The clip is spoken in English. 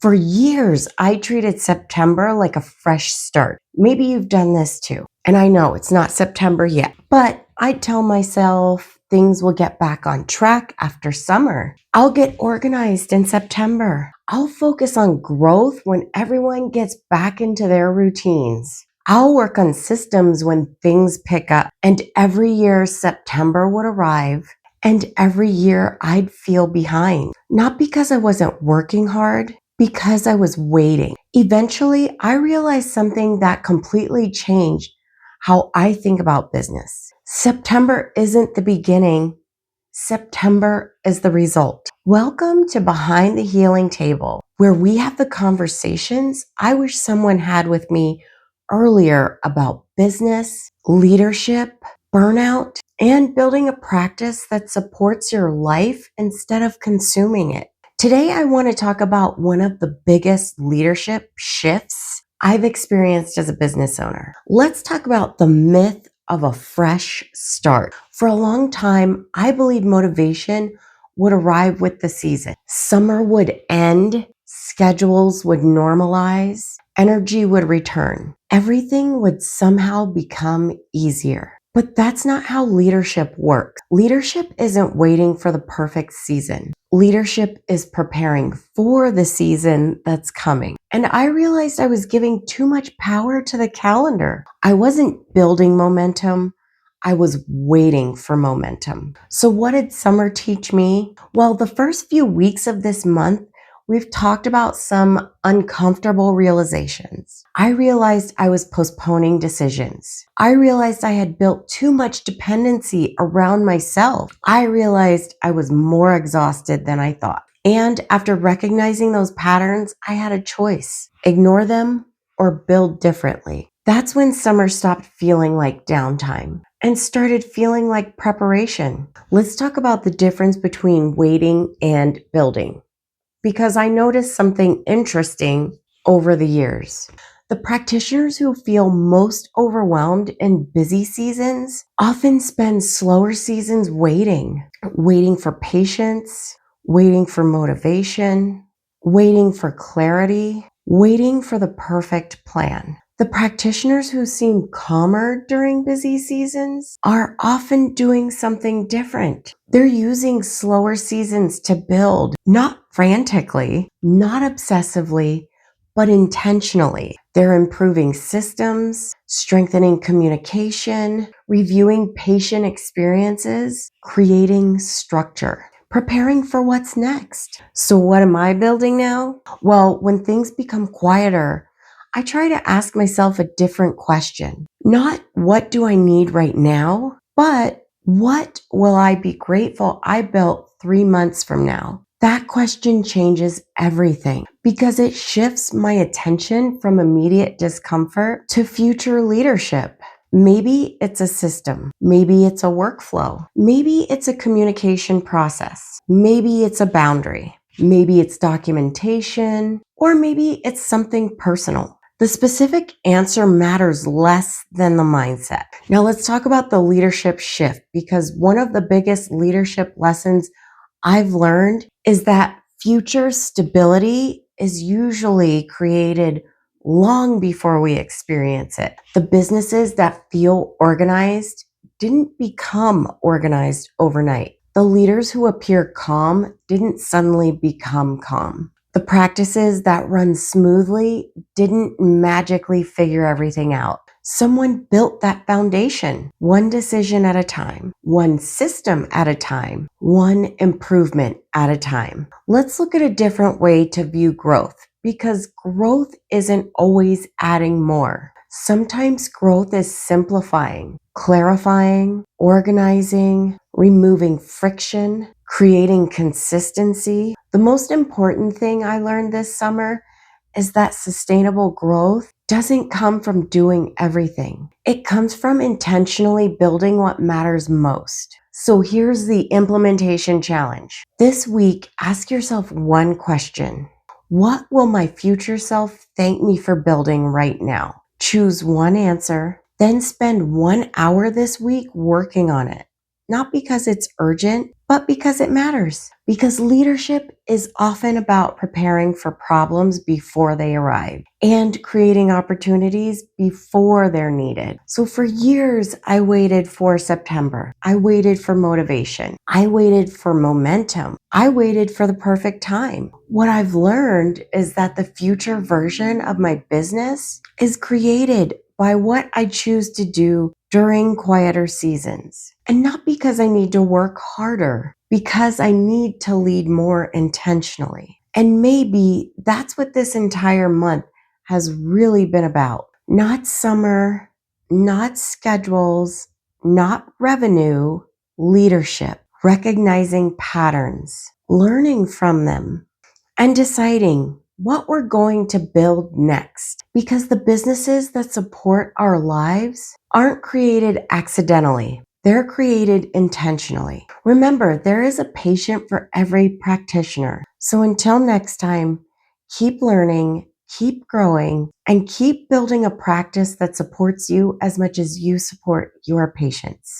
For years, I treated September like a fresh start. Maybe you've done this too. And I know it's not September yet, but I tell myself things will get back on track after summer. I'll get organized in September. I'll focus on growth when everyone gets back into their routines. I'll work on systems when things pick up. And every year, September would arrive. And every year I'd feel behind, not because I wasn't working hard, because I was waiting. Eventually, I realized something that completely changed how I think about business. September isn't the beginning. September is the result. Welcome to Behind the Healing Table, where we have the conversations I wish someone had with me earlier about business, leadership, burnout, and building a practice that supports your life instead of consuming it. Today, I want to talk about one of the biggest leadership shifts I've experienced as a business owner. Let's talk about the myth of a fresh start. For a long time, I believed motivation would arrive with the season. Summer would end, schedules would normalize, energy would return. Everything would somehow become easier. But that's not how leadership works. Leadership isn't waiting for the perfect season. Leadership is preparing for the season that's coming. And I realized I was giving too much power to the calendar. I wasn't building momentum. I was waiting for momentum. So what did summer teach me? Well, the first few weeks of this month, we've talked about some uncomfortable realizations. I realized I was postponing decisions. I realized I had built too much dependency around myself. I realized I was more exhausted than I thought. And after recognizing those patterns, I had a choice: ignore them or build differently. That's when summer stopped feeling like downtime and started feeling like preparation. Let's talk about the difference between waiting and building, because I noticed something interesting over the years. The practitioners who feel most overwhelmed in busy seasons often spend slower seasons waiting for patience, waiting for motivation, waiting for clarity, waiting for the perfect plan. The practitioners who seem calmer during busy seasons are often doing something different. They're using slower seasons to build, not frantically, not obsessively, but intentionally. They're improving systems, strengthening communication, reviewing patient experiences, creating structure, preparing for what's next. So what am I building now? Well, when things become quieter, I try to ask myself a different question. Not what do I need right now, but what will I be grateful I built 3 months from now? That question changes everything because it shifts my attention from immediate discomfort to future leadership. Maybe it's a system. Maybe it's a workflow. Maybe it's a communication process. Maybe it's a boundary. Maybe it's documentation, or maybe it's something personal. The specific answer matters less than the mindset. Now let's talk about the leadership shift, because one of the biggest leadership lessons I've learned is that future stability is usually created long before we experience it. The businesses that feel organized didn't become organized overnight. The leaders who appear calm didn't suddenly become calm. The practices that run smoothly didn't magically figure everything out. Someone built that foundation, one decision at a time, one system at a time, one improvement at a time. Let's look at a different way to view growth, because growth isn't always adding more. Sometimes growth is simplifying, clarifying, organizing, removing friction, creating consistency. The most important thing I learned this summer is that sustainable growth doesn't come from doing everything. It comes from intentionally building what matters most. So here's the implementation challenge. This week, ask yourself one question. What will my future self thank me for building right now? Choose one answer, then spend 1 hour this week working on it. Not because it's urgent, but because it matters. Because leadership is often about preparing for problems before they arrive and creating opportunities before they're needed. So for years, I waited for September. I waited for motivation. I waited for momentum. I waited for the perfect time. What I've learned is that the future version of my business is created by what I choose to do during quieter seasons. And not because I need to work harder, because I need to lead more intentionally. And maybe that's what this entire month has really been about. Not summer, not schedules, not revenue, leadership, recognizing patterns, learning from them, and deciding what we're going to build next. Because the businesses that support our lives aren't created accidentally. They're created intentionally. Remember, there is a patient for every practitioner. So until next time, keep learning, keep growing, and keep building a practice that supports you as much as you support your patients.